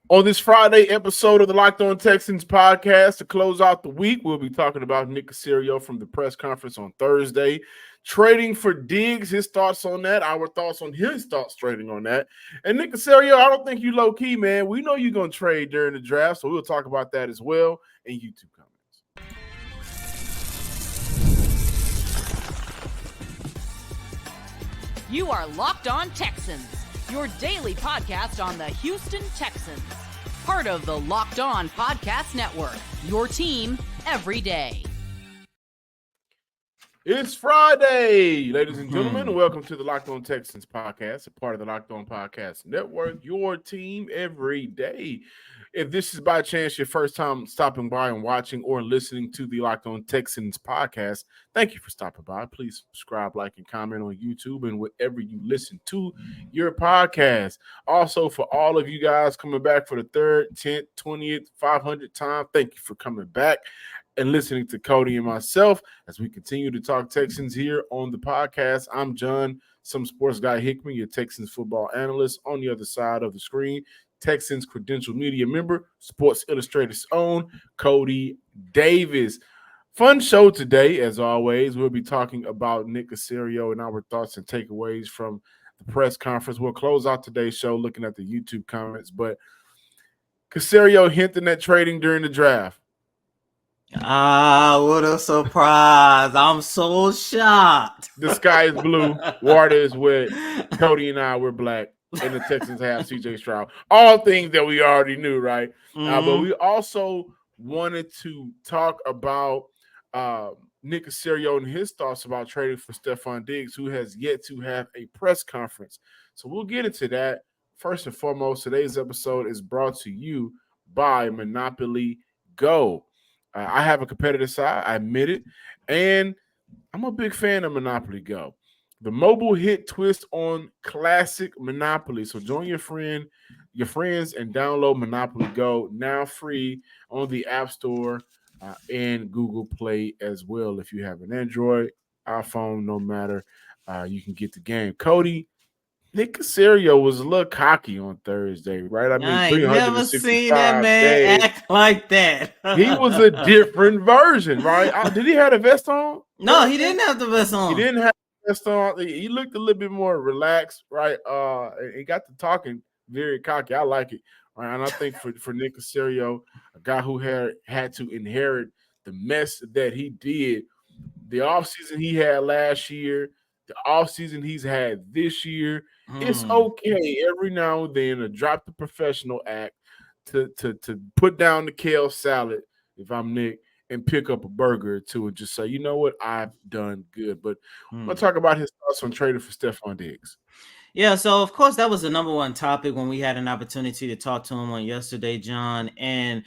On this Friday episode of the Locked On Texans podcast, to close out the week, we'll be talking about Nick Caserio from the press conference on Thursday. Trading for Diggs, his thoughts on that, our thoughts on his thoughts trading on that. And Nick Caserio, I don't think you low-key, man. We know you're going to trade during the draft, so we'll talk about that as well in YouTube comments. You are Locked On Texans, your daily podcast on the Houston Texans. Part of the Locked On Podcast Network, your team every day. It's Friday, ladies and gentlemen, and welcome to the Locked On Texans podcast, a part of the Locked On Podcast Network, your team every day. If this is by chance your first time stopping by and watching or listening to the Locked On Texans podcast, thank you for stopping by. Please subscribe, like, and comment on YouTube and wherever you listen to your podcast. Also, for all of you guys coming back for the 3rd, 10th, 20th, 500th time, thank you for coming back and listening to Cody and myself as we continue to talk Texans here on the podcast. I'm John, some sports guy Hickman, your Texans football analyst. On the other side of the screen, Texans credential media member, Sports Illustrated's own Cody Davis. Fun show today, as always. We'll be talking about Nick Caserio and our thoughts and takeaways from the press conference. We'll close out today's show looking at the YouTube comments, but Caserio hinting at trading during the draft. What a surprise. I'm so shocked. The sky is blue. Water is wet. Cody and I, we're black. And the Texans have C.J. Stroud. All things that we already knew, right? But we also wanted to talk about Nick Caserio and his thoughts about trading for Stefon Diggs, who has yet to have a press conference. So we'll get into that. First and foremost, today's episode is brought to you by Monopoly Go. I have a competitive side, I admit it, and I'm a big fan of Monopoly Go. The mobile hit twist on classic Monopoly. So join your friends, and download Monopoly Go, now free on the App Store and Google Play as well. If you have an Android, iPhone, no matter, you can get the game. Cody, Nick Caserio was a little cocky on Thursday, right? I ain't never seen that man act like that. He was a different version, right? Did he have a vest on? No, he didn't have the vest on. He didn't have the vest on. He looked a little bit more relaxed, right? He got to talking very cocky. I like it, right? And I think for Nick Caserio, a guy who had to inherit the mess that he did, the offseason he had last year, the offseason he's had this year, it's okay every now and then to drop the professional act, to put down the kale salad, if I'm Nick, and pick up a burger or two and just say, you know what, I've done good. But I'm going to talk about his thoughts on trading for Stefon Diggs. Yeah, so of course that was the number one topic when we had an opportunity to talk to him on yesterday, John. And,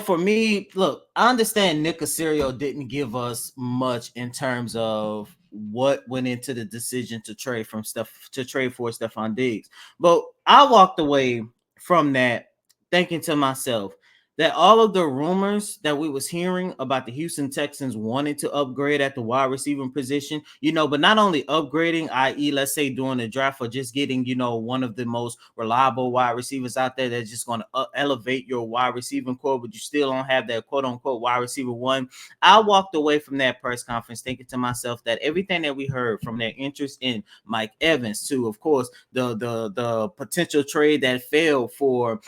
for me, look, I understand Nick Caserio didn't give us much in terms of what went into the decision to trade for Stefon Diggs. But I walked away from that thinking to myself that all of the rumors that we was hearing about the Houston Texans wanting to upgrade at the wide receiver position, but not only upgrading, i.e., let's say during the draft, or just getting, one of the most reliable wide receivers out there that's just going to elevate your wide receiving core, but you still don't have that quote unquote wide receiver one. I walked away from that press conference thinking to myself that everything that we heard from their interest in Mike Evans to, of course, the potential trade that failed for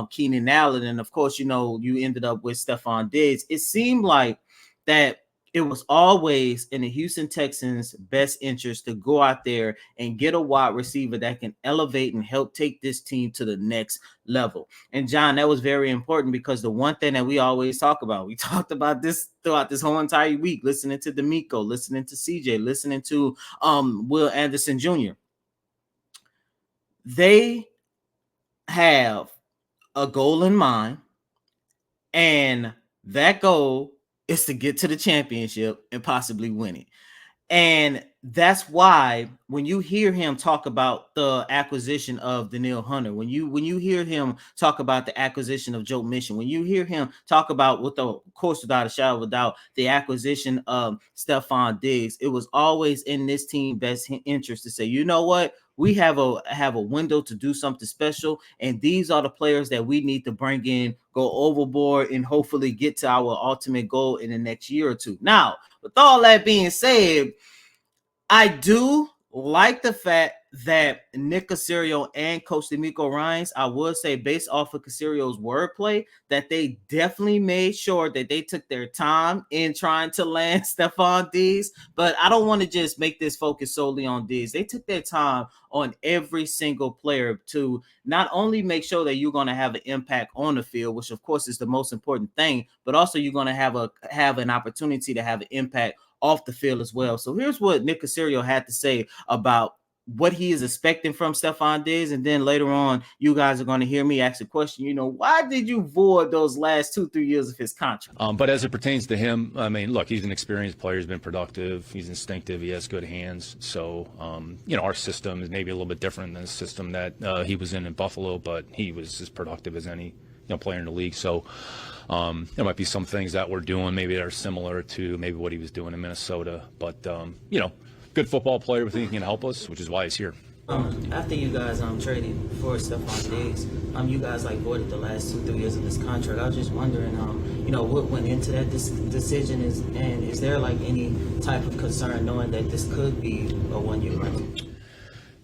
Keenan Allen, and of course, you ended up with Stefon Diggs. It seemed like that it was always in the Houston Texans' best interest to go out there and get a wide receiver that can elevate and help take this team to the next level. And John, that was very important because the one thing that we always talk about, we talked about this throughout this whole entire week, listening to D'Amico, listening to CJ, listening to Will Anderson Jr. They have a goal in mind, and that goal is to get to the championship and possibly win it. And that's why when you hear him talk about the acquisition of Danielle Hunter, when you hear him talk about the acquisition of Joe Mission, when you hear him talk about, of course, without a shadow of a doubt, the acquisition of Stefon Diggs, it was always in this team's best interest to say, you know what? we have a window to do something special, and these are the players that we need to bring in, go overboard, and hopefully get to our ultimate goal in the next year or two. Now, with all that being said, I do like the fact that Nick Caserio and Coach D'Amico Ryans, I would say, based off of Caserio's wordplay, that they definitely made sure that they took their time in trying to land Stefon Diggs. But I don't want to just make this focus solely on Diggs. They took their time on every single player to not only make sure that you're going to have an impact on the field, which of course is the most important thing, but also you're going to have an opportunity to have an impact off the field as well. So here's what Nick Caserio had to say about what he is expecting from Stefon Diggs. And then later on, you guys are going to hear me ask a question, why did you void those last 2-3 years of his contract? But as it pertains to him, I mean, look, he's an experienced player. He's been productive. He's instinctive. He has good hands. So, our system is maybe a little bit different than the system that he was in Buffalo, but he was as productive as any player in the league. So there might be some things that we're doing maybe that are similar to maybe what he was doing in Minnesota. But, good football player with anything can help us, which is why he's here. After you guys traded for Stefon Diggs, you guys voided the last 2-3 years of this contract. I was just wondering, what went into that decision is there any type of concern knowing that this could be a 1-year rental?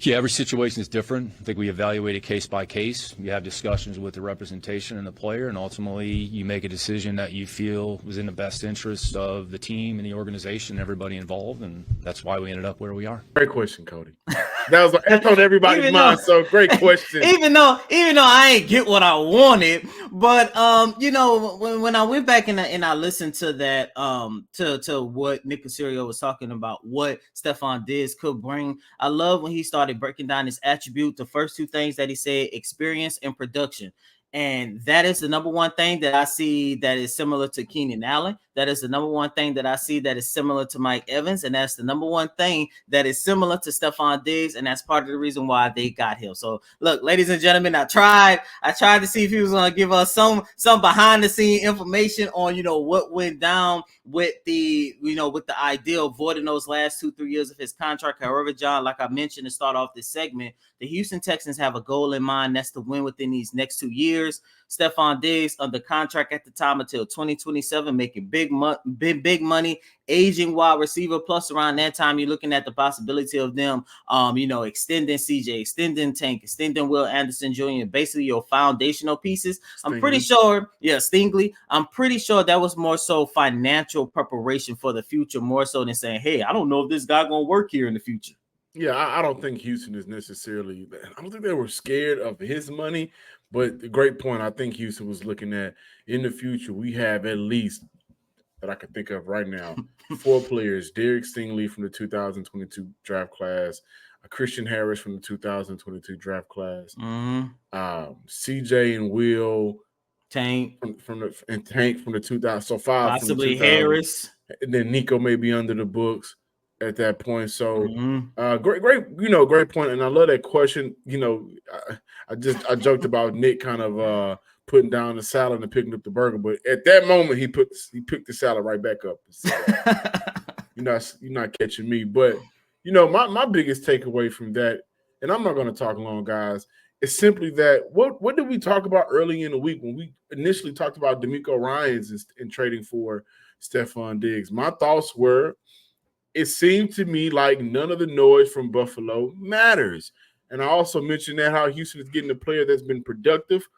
Yeah, every situation is different. I think we evaluate it case by case. You have discussions with the representation and the player, and ultimately you make a decision that you feel was in the best interest of the team and the organization and everybody involved, and that's why we ended up where we are. Great question, Cody. That's on everybody's mind. So great question. Even though I ain't get what I wanted, but when I went back and I listened to that to what Nick Caserio was talking about, what Stefon Diggs could bring. I love when he started breaking down his attribute. The first two things that he said: experience and production. And that is the number one thing that I see that is similar to Keenan Allen. That is the number one thing that I see that is similar to Mike Evans. And that's the number one thing that is similar to Stefon Diggs. And that's part of the reason why they got him. So look, ladies and gentlemen, I tried to see if he was going to give us some behind the scene information on, what went down with the idea of voiding those last 2-3 years of his contract. However, John, like I mentioned to start off this segment, the Houston Texans have a goal in mind. That's to win within these next 2 years. Stefon Diggs under contract at the time until 2027, making big money, aging wide receiver. Plus, around that time, you're looking at the possibility of them, extending CJ, extending Tank, extending Will Anderson Jr., basically your foundational pieces. Stingley. I'm pretty sure, Stingley. I'm pretty sure that was more so financial preparation for the future, more so than saying, hey, I don't know if this guy going to work here in the future. Yeah, I don't think Houston is necessarily – I don't think they were scared of his money, but the great point I think Houston was looking at in the future, we have at least that I can think of right now, 4 players: Derek Stingley from the 2022 draft class, Christian Harris from the 2022 draft class, CJ and Will Tank from the 2000, so 5 possibly Harris, and then Nico may be under the books at that point. So great point. And I love that question. I joked about Nick kind of putting down the salad and picking up the burger, but at that moment he picked the salad right back up. So, you're not catching me. But my biggest takeaway from that, and I'm not going to talk long, guys, is simply that what did we talk about early in the week when we initially talked about D'Amico Ryans and trading for Stefon Diggs? My thoughts were, it seemed to me like none of the noise from Buffalo matters. And I also mentioned that how Houston is getting a player that's been productive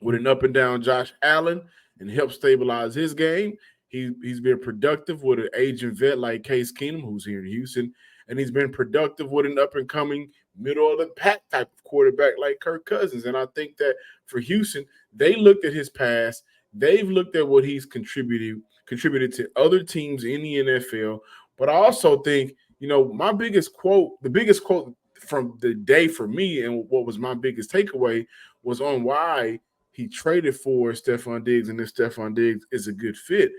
with an up and down Josh Allen and help stabilize his game. He's been productive with an aging vet like Case Keenum, who's here in Houston, and he's been productive with an up and coming middle of the pack type of quarterback like Kirk Cousins. And I think that for Houston, they looked at his past, they've looked at what he's contributed to other teams in the NFL. But I also think, the biggest quote from the day for me and what was my biggest takeaway was on why he traded for Stefon Diggs and if Stefon Diggs is a good fit.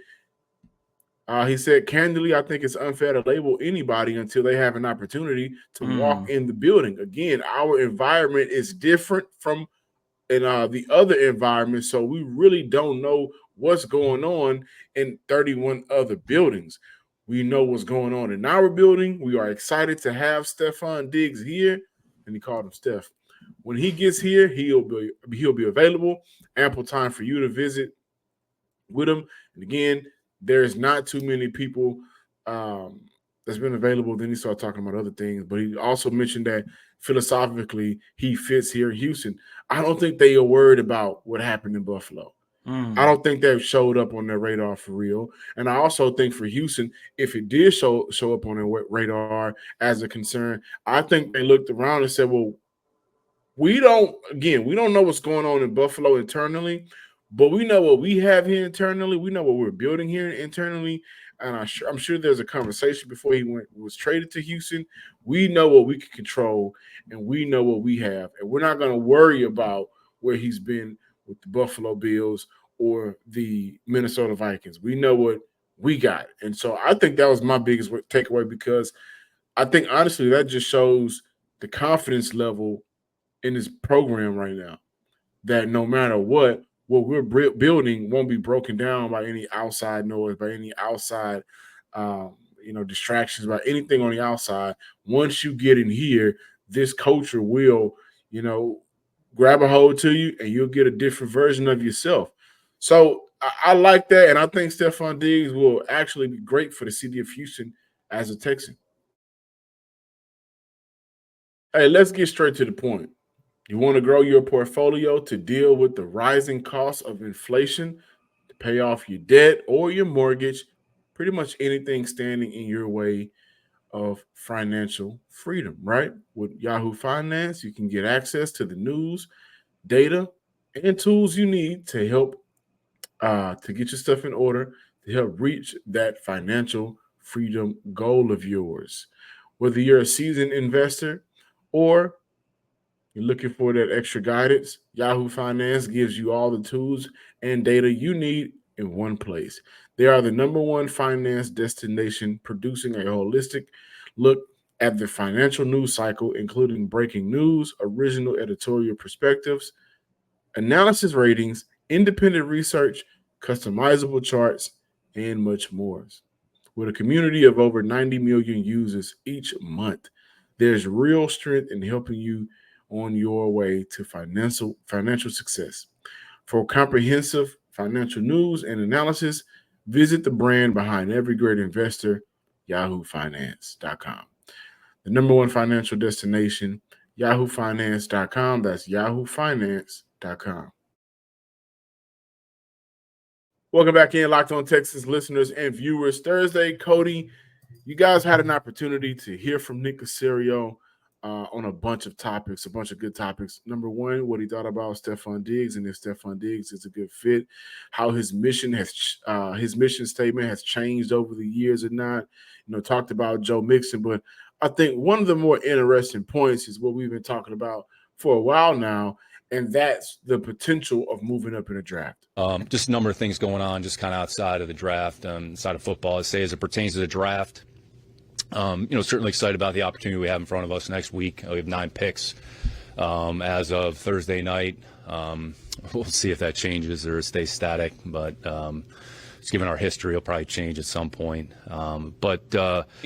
He said, candidly, I think it's unfair to label anybody until they have an opportunity to walk in the building. Again, our environment is different from the other environment, so we really don't know what's going on in 31 other buildings. We know what's going on in our building. We are excited to have Stefon Diggs here. and he called him Steph. When he gets here, he'll be available. Ample time for you to visit with him. And again, there's not too many people that's been available. Then he started talking about other things, but he also mentioned that philosophically he fits here in Houston. I don't think they are worried about what happened in Buffalo. I don't think they've showed up on their radar for real. And I also think for Houston, if it did show up on their radar as a concern, I think they looked around and said, well, we don't know what's going on in Buffalo internally, but we know what we have here internally. We know what we're building here internally. And I'm sure there's a conversation before he was traded to Houston. We know what we can control, and we know what we have. And we're not going to worry about where he's been with the Buffalo Bills or the Minnesota Vikings. We know what we got. And so I think that was my biggest takeaway, because I think, honestly, that just shows the confidence level in this program right now, that no matter what we're building won't be broken down by any outside noise, by any outside, distractions, by anything on the outside. Once you get in here, this culture will, grab a hold to you, and you'll get a different version of yourself. So I like that, and I think Stefon Diggs will actually be great for the city of Houston as a Texan. Hey, let's get straight to the point. You want to grow your portfolio to deal with the rising costs of inflation, to pay off your debt or your mortgage, pretty much anything standing in your way of financial freedom, right? With Yahoo Finance, you can get access to the news, data, and tools you need to help to get your stuff in order, to help reach that financial freedom goal of yours. Whether you're a seasoned investor or you're looking for that extra guidance, Yahoo Finance gives you all the tools and data you need in one place. They are the #1 finance destination, producing a holistic look at the financial news cycle, including breaking news, original editorial perspectives, analysis ratings, independent research, customizable charts, and much more. With a community of over 90 million users each month, there's real strength in helping you on your way to financial success. For comprehensive financial news and analysis, visit the brand behind every great investor, yahoofinance.com. The #1 financial destination, yahoofinance.com. That's yahoofinance.com. Welcome back in, Locked On Texans listeners and viewers. Thursday, Cody, you guys had an opportunity to hear from Nick Caserio on a bunch of topics, a bunch of good topics. #1, what he thought about Stefon Diggs, and if Stefon Diggs is a good fit, how his mission statement has changed over the years or not. Talked about Joe Mixon, but I think one of the more interesting points is what we've been talking about for a while now, and that's the potential of moving up in a draft. Just a number of things going on just kind of outside of the draft, outside of football, I'd say, as it pertains to the draft. Certainly excited about the opportunity we have in front of us next week. We have 9 picks as of Thursday night. We'll see if that changes or stays static, but just given our history, it'll probably change at some point. But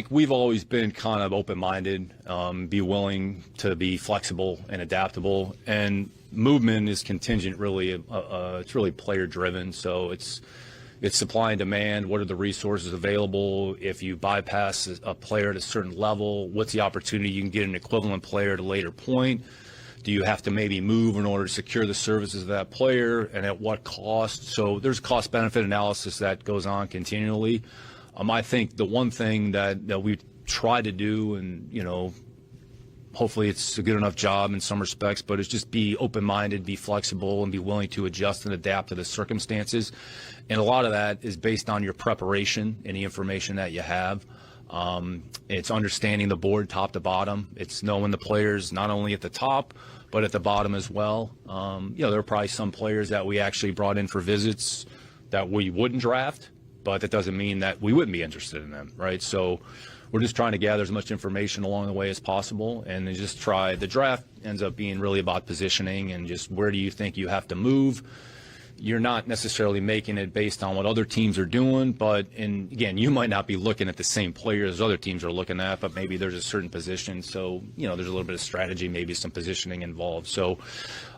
we've always been kind of open-minded, be willing to be flexible and adaptable, and movement is contingent, really. It's really player-driven, so it's supply and demand. What are the resources available? If you bypass a player at a certain level, what's the opportunity you can get an equivalent player at a later point? Do you have to maybe move in order to secure the services of that player, and at what cost? So there's cost-benefit analysis that goes on continually. I think the one thing that we try to do, and hopefully it's a good enough job in some respects, but it's just be open-minded, be flexible, and be willing to adjust and adapt to the circumstances. And a lot of that is based on your preparation and the information that you have. It's understanding the board top to bottom. It's knowing the players not only at the top, but at the bottom as well. There are probably some players that we actually brought in for visits that we wouldn't draft, but that doesn't mean that we wouldn't be interested in them, right? So we're just trying to gather as much information along the way as possible, and then just try. The draft ends up being really about positioning and just where do you think you have to move. you're not necessarily making it based on what other teams are doing, but again, you might not be looking at the same players other teams are looking at, but maybe there's a certain position. So, there's a little bit of strategy, maybe some positioning involved. So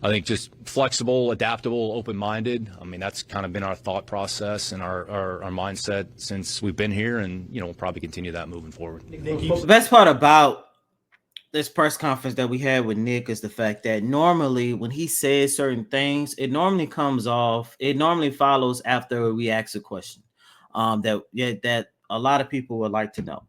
I think just flexible, adaptable, open-minded. I mean, that's kind of been our thought process and our mindset since we've been here, and, we'll probably continue that moving forward. The best part about this press conference that we had with Nick is the fact that normally when he says certain things, it normally follows after we ask a question that a lot of people would like to know.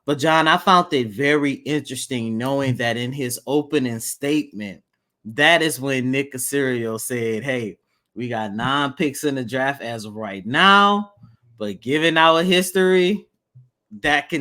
But John, I found it very interesting knowing that in his opening statement, that is when Nick Caserio said, hey, we got 9 picks in the draft as of right now, but given our history, that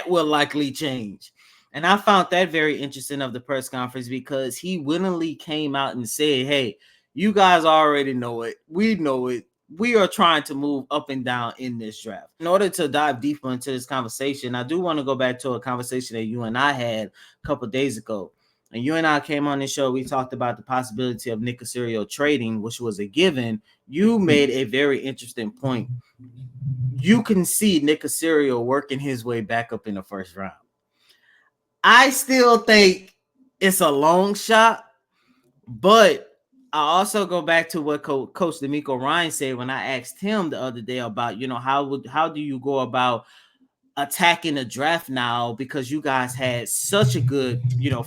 will likely change. And I found that very interesting of the press conference because he willingly came out and said, hey, you guys already know it. We know it. We are trying to move up and down in this draft. In order to dive deeper into this conversation, I do want to go back to a conversation that you and I had a couple of days ago. And you and I came on this show. We talked about the possibility of Nick Caserio trading, which was a given. You made a very interesting point. You can see Nick Caserio working his way back up in the first round. I still think it's a long shot, but I also go back to what Coach D'Amico Ryan said when I asked him the other day about, how do you go about attacking the draft now, because you guys had such a good,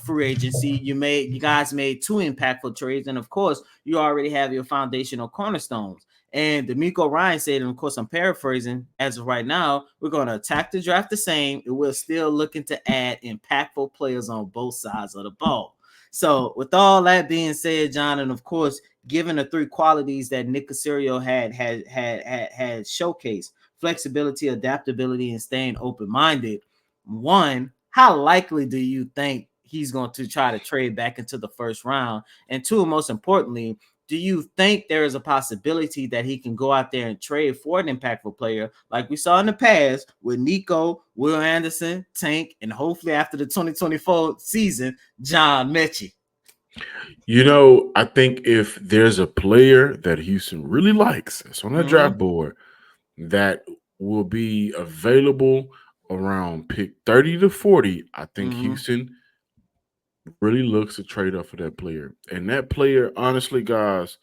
free agency. You guys made 2 impactful trades, and of course, you already have your foundational cornerstones. And D'Amico Ryan said, and of course, I'm paraphrasing, as of right now, we're going to attack the draft the same, and we're still looking to add impactful players on both sides of the ball. So with all that being said, John, and of course, given the 3 qualities that Nick Caserio had showcased, flexibility, adaptability, and staying open-minded, 1, how likely do you think he's going to try to trade back into the first round? And 2, most importantly, do you think there is a possibility that he can go out there and trade for an impactful player like we saw in the past with Nico, Will Anderson, Tank, and hopefully after the 2024 season, John Mechie? I think if there's a player that Houston really likes, it's on the draft board, that will be available around pick 30 to 40, I think Houston really looks to trade up for that player. And that player, honestly, guys,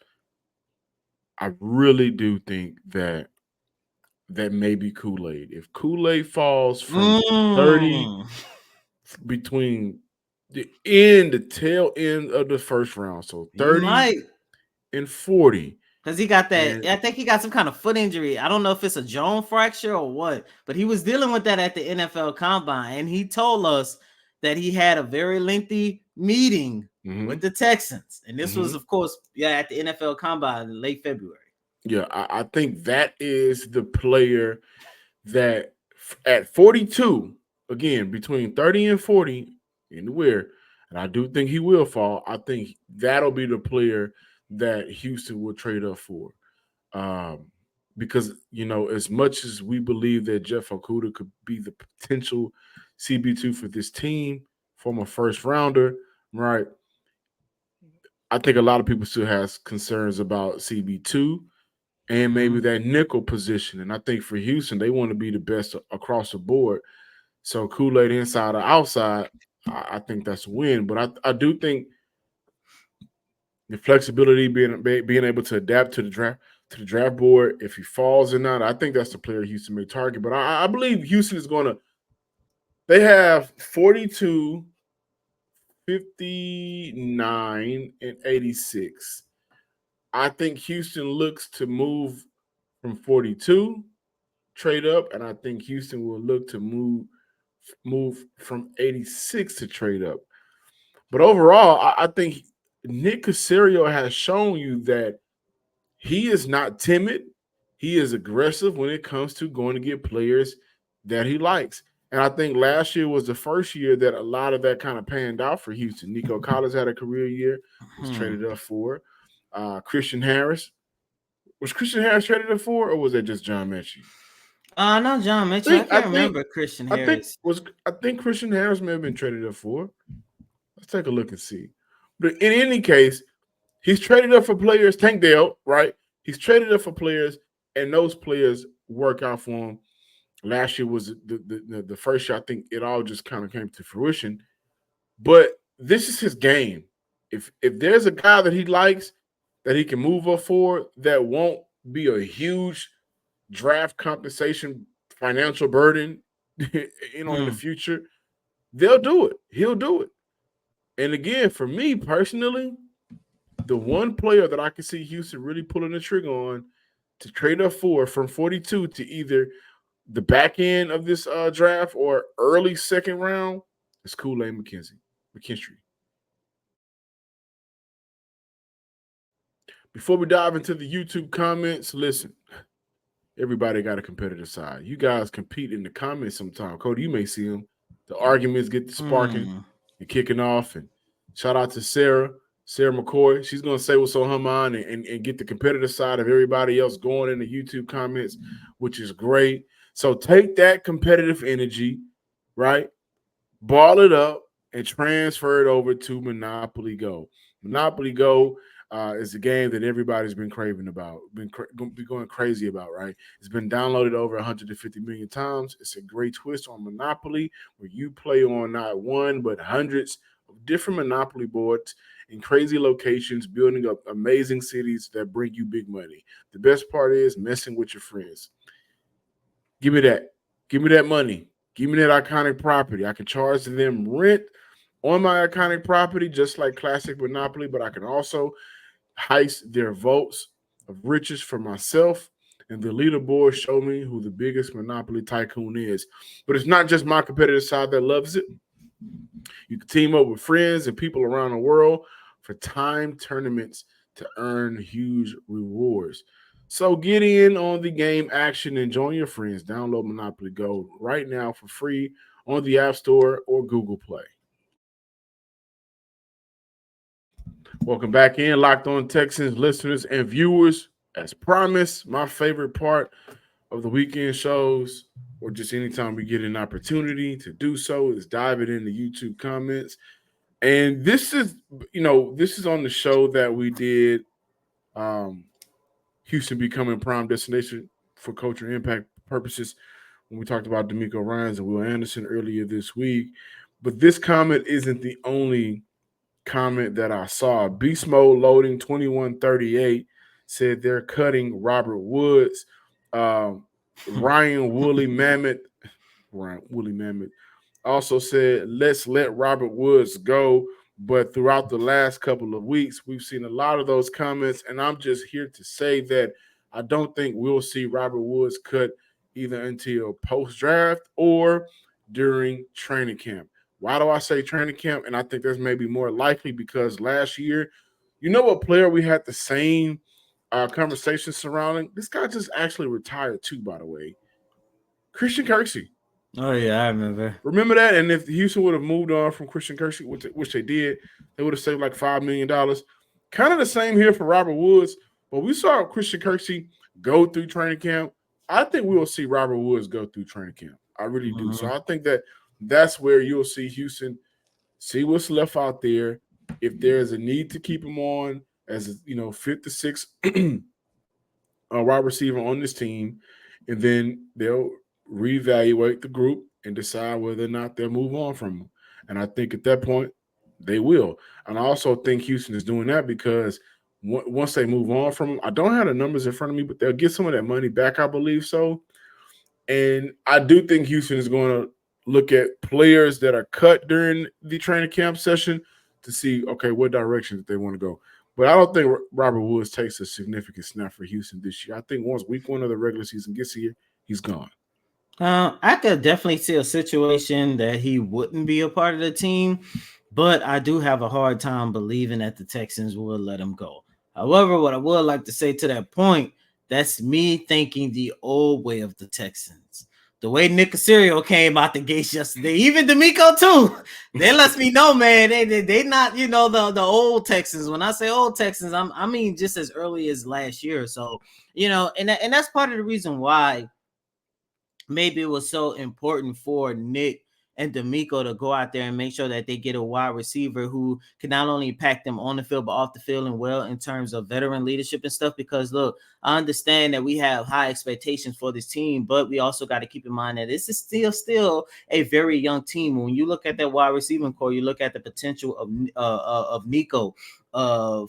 I really do think that may be Kool-Aid. If Kool-Aid falls from 30 between the tail end of the first round, so 30 and 40. Because he got that, I think he got some kind of foot injury. I don't know if it's a Jones fracture or what, but he was dealing with that at the NFL Combine, and he told us that he had a very lengthy meeting with the Texans, and this was, of course, at the NFL Combine in late February. Yeah, I think that is the player that at 42, again, between 30 and 40, anywhere, and I do think he will fall. I think that'll be the player that Houston will trade up for. Because, as much as we believe that Jeff Okudah could be the potential CB2 for this team, former first rounder, right? I think a lot of people still have concerns about CB2 and maybe that nickel position. And I think for Houston, they want to be the best across the board. So Kool-Aid inside or outside, I think that's a win. But I do think the flexibility, being able to adapt to the draft board, if he falls or not, I think that's the player Houston may target. But I believe Houston is going to – they have 42, 59, and 86. I think Houston looks to move from 42, trade up, and I think Houston will look to move from 86 to trade up. But overall, I think Nick Caserio has shown you that he is not timid. He is aggressive when it comes to going to get players that he likes. And I think last year was the first year that a lot of that kind of panned out for Houston. Nico Collins had a career year, was traded up for. Christian Harris. Was Christian Harris traded up for, or was that just John Mechie? No, John Mechie. I can't remember Christian Harris. I think Christian Harris may have been traded up for. Let's take a look and see. But in any case, he's traded up for players. Tank Dell, right? He's traded up for players, and those players work out for him. Last year was the first year. I think it all just kind of came to fruition. But this is his game. If there's a guy that he likes that he can move up for that won't be a huge draft compensation financial burden, in the future, they'll do it. He'll do it. And again, for me personally, the one player that I can see Houston really pulling the trigger on to trade up for from 42 to either the back end of this draft or early second round is Kool-Aid McKinstry. Before we dive into the YouTube comments, listen, everybody got a competitive side. You guys compete in the comments sometime. Cody, you may see them. The arguments get to sparking and kicking off. And shout out to Sarah McCoy. She's going to say what's on her mind and get the competitive side of everybody else going in the YouTube comments, which is great. So take that competitive energy, right? Ball it up and transfer it over to Monopoly Go. Monopoly Go is a game that everybody's been craving about, been going crazy about, right? It's been downloaded over 150 million times. It's a great twist on Monopoly where you play on not one but hundreds of different Monopoly boards in crazy locations, building up amazing cities that bring you big money. The best part is messing with your friends. Give me that. Give me that money. Give me that iconic property. I can charge them rent on my iconic property, just like classic Monopoly, but I can also heist their votes of riches for myself. And the leaderboard show me who the biggest Monopoly tycoon is. But it's not just my competitive side that loves it. You can team up with friends and people around the world for time tournaments to earn huge rewards. So get in on the game action and join your friends. Download Monopoly Go right now for free on the App Store or Google Play. Welcome back in, Locked On Texans listeners and viewers. As promised, my favorite part of the weekend shows, or just anytime we get an opportunity to do so, is dive it into YouTube comments. And this is on the show that we did, Houston becoming prime destination for culture impact purposes, when we talked about D'Amico Ryans and Will Anderson earlier this week. But this comment isn't the only comment that I saw. Beast Mode Loading 2138 said they're cutting Robert Woods. Ryan Woolly Mammoth also said, let's let Robert Woods go. But throughout the last couple of weeks, we've seen a lot of those comments, and I'm just here to say that I don't think we'll see Robert Woods cut either until post-draft or during training camp. Why do I say training camp? And I think that's maybe more likely because last year, you know what player we had the same conversation surrounding? This guy just actually retired too, by the way. Christian Kirksey. Oh, yeah, I remember. Remember that? And if Houston would have moved on from Christian Kirksey, which they did, they would have saved like $5 million. Kind of the same here for Robert Woods. But we saw Christian Kirksey go through training camp. I think we will see Robert Woods go through training camp. I really do. So I think that's where you'll see Houston see what's left out there. If there's a need to keep him on as fifth to sixth wide receiver on this team, and then they'll reevaluate the group and decide whether or not they'll move on from him. And I think at that point they will. And I also think Houston is doing that because once they move on from him, I don't have the numbers in front of me, but they'll get some of that money back, I believe so. And I do think Houston is going to look at players that are cut during the training camp session to see, okay, what direction they want to go. But I don't think Robert Woods takes a significant snap for Houston this year. I think once week one of the regular season gets here, he's gone. I could definitely see a situation that he wouldn't be a part of the team, but I do have a hard time believing that the Texans will let him go. However, what I would like to say to that point, that's me thinking the old way of the Texans. The way Nick Caserio came out the gates yesterday, even D'Amico too. That lets me know, man, they not, the old Texans. When I say old Texans, I mean just as early as last year. So, and that's part of the reason why maybe it was so important for Nick and D'Amico to go out there and make sure that they get a wide receiver who can not only impact them on the field, but off the field and well in terms of veteran leadership and stuff. Because look, I understand that we have high expectations for this team, but we also got to keep in mind that this is still a very young team. When you look at that wide receiving core, you look at the potential of Nico, well,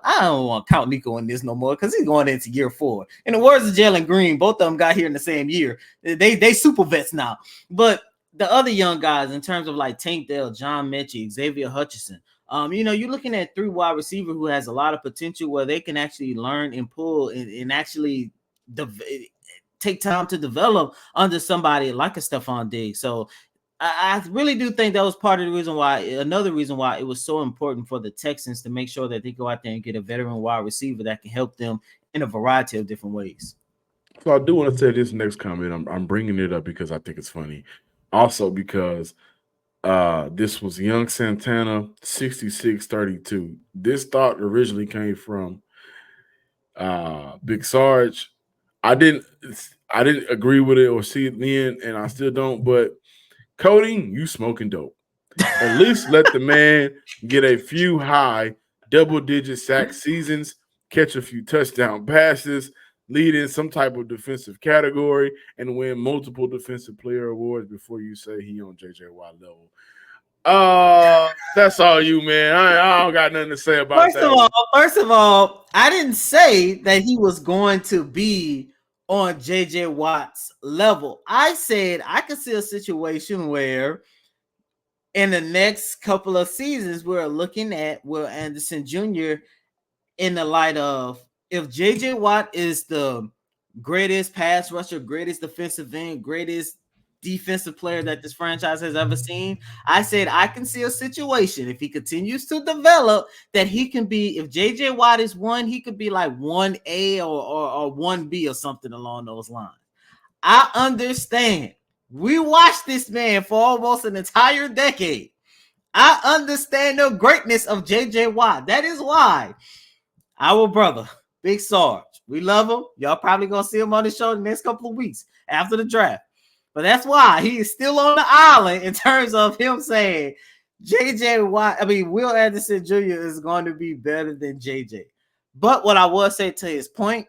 I don't want to count Nico in this no more because he's going into year 4. In the words of Jalen Green, both of them got here in the same year. They super vets now. But the other young guys, in terms of like Tank Dell, John Mechie, Xavier Hutchinson, you're looking at 3 wide receiver who has a lot of potential where they can actually learn and pull and actually take time to develop under somebody like a Stefon Diggs. So I really do think that was part of the reason why, another reason why it was so important for the Texans to make sure that they go out there and get a veteran wide receiver that can help them in a variety of different ways. So I do want to say this next comment. I'm bringing it up because I think it's funny. Also because this was Young Santana 6632. This thought originally came from Big Sarge. I didn't agree with it or see it then, and I still don't, but Cody, you smoking dope. At least let the man get a few high double-digit sack seasons, catch a few touchdown passes, lead in some type of defensive category, and win multiple defensive player awards before you say he on JJ Watt level. That's all you, man. I don't got nothing to say about that. First of all, I didn't say that he was going to be on JJ Watt's level. I said I could see a situation where in the next couple of seasons we're looking at Will Anderson Jr. in the light of, if JJ Watt is the greatest pass rusher, greatest defensive end, greatest defensive player that this franchise has ever seen, I said I can see a situation if he continues to develop that he can be, if JJ Watt is 1, he could be like 1A or 1B or something along those lines. I understand. We watched this man for almost an entire decade. I understand the greatness of JJ Watt. That is why our brother, Big Sarge, we love him. Y'all probably gonna see him on the show in the next couple of weeks after the draft. But that's why he is still on the island in terms of him saying Will Anderson Jr. is going to be better than JJ. But what I will say to his point,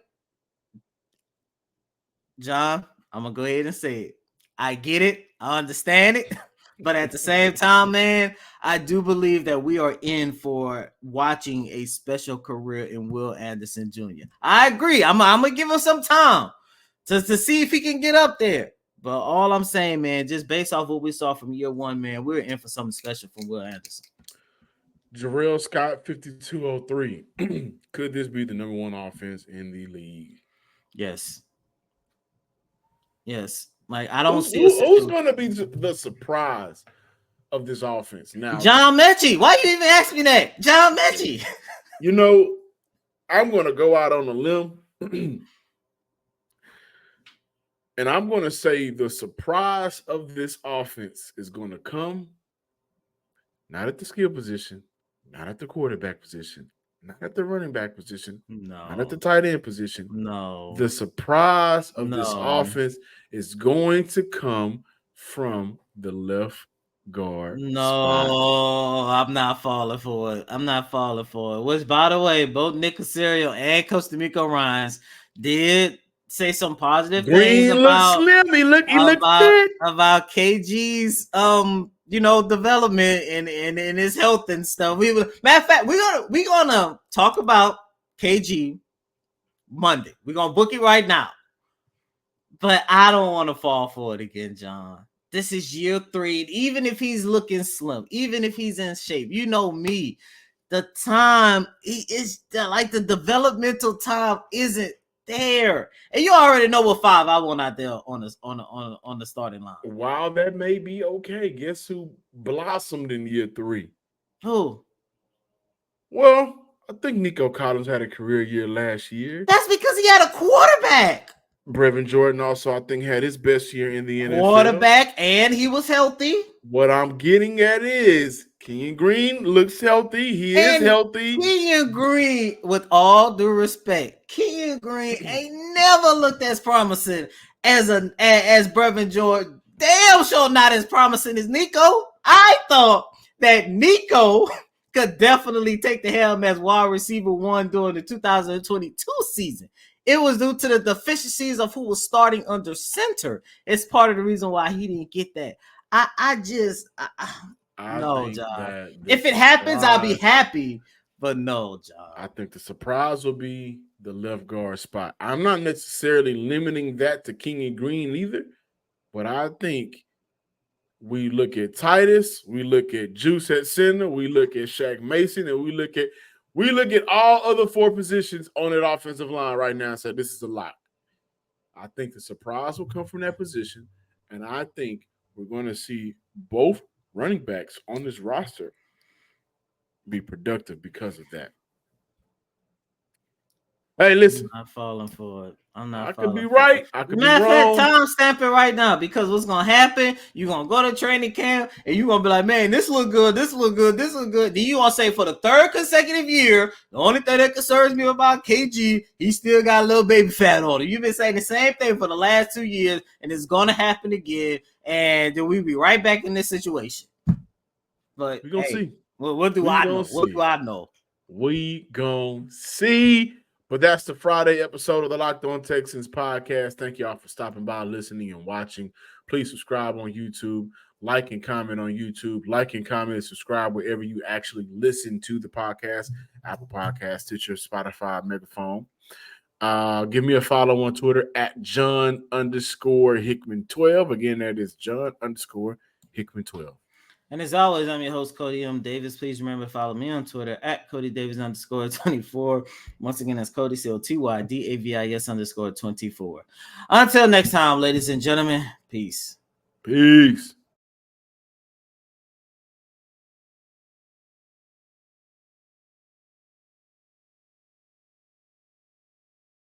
John, I'm going to go ahead and say it. I get it. I understand it. But at the same time, man, I do believe that we are in for watching a special career in Will Anderson Jr. I agree. I'm going to give him some time to see if he can get up there. But all I'm saying, man, just based off what we saw from year 1, man, we're in for something special from Will Anderson. Jarrell Scott, 5203. Could this be the number 1 offense in the league? Yes. Like, I don't see who's going to be the surprise of this offense now. John Mechie. Why you even ask me that? John Mechie. I'm going to go out on a limb. And I'm going to say the surprise of this offense is going to come not at the skill position, not at the quarterback position, not at the running back position, not at the tight end position. No. The surprise of this offense is going to come from the left guard spot. I'm not falling for it. Which, by the way, both Nick Caserio and Coach D'Amico Ryans did say some positive things about KG's development and his health and stuff. Matter of fact, we're gonna talk about KG Monday. We're gonna book it right now. But I don't want to fall for it again, John. This is year 3. Even if he's looking slim, even if he's in shape, you know me, the time the developmental time isn't there, and you already know what 5 I want out there on the starting line. While that may be okay, guess who blossomed in year 3? Who? Well, I think Nico Collins had a career year last year. That's because he had a quarterback. Brevin Jordan also, I think, had his best year in the NFL. Quarterback, and he was healthy. What I'm getting at is Kenyon Green looks healthy. He is healthy. Kenyon Green, with all due respect, Kenyon Green ain't never looked as promising as Brevin Jordan damn sure not as promising as Nico. I thought that Nico could definitely take the helm as wide receiver 1 during the 2022 season. It was due to the deficiencies of who was starting under center. It's part of the reason why he didn't get that. I no, John. If it happens, I'll be happy. But no, John. I think the surprise will be the left guard spot. I'm not necessarily limiting that to King and Green either, but I think we look at Titus, we look at Juice at center, we look at Shaq Mason, and we look at all other 4 positions on that offensive line right now and say this is a lock. I think the surprise will come from that position, and I think we're going to see both running backs on this roster be productive because of that. Hey, listen. I'm not falling for it. I could be right. I could be wrong. Time stamp it right now, because what's gonna happen? You're gonna go to training camp and you're gonna be like, man, this look good, this look good, this look good. Then you gonna say for the 3rd consecutive year, the only thing that concerns me about KG, he still got a little baby fat on him. You've been saying the same thing for the last 2 years, and it's gonna happen again, and then we'll be right back in this situation. But we're gonna see. What do I know? What do I know? We gonna see. But that's the Friday episode of the Locked On Texans podcast. Thank y'all for stopping by, listening, and watching. Please subscribe on YouTube, like and comment on YouTube, like and comment and subscribe wherever you actually listen to the podcast, Apple Podcasts, Stitcher, Spotify, Megaphone. Give me a follow on Twitter at John_Hickman12. Again, that is John_Hickman12. And as always, I'm your host, Cody M. Davis. Please remember to follow me on Twitter at CodyDavis_24. Once again, that's Cody, COTYDAVIS_24. Until next time, ladies and gentlemen, peace. Peace.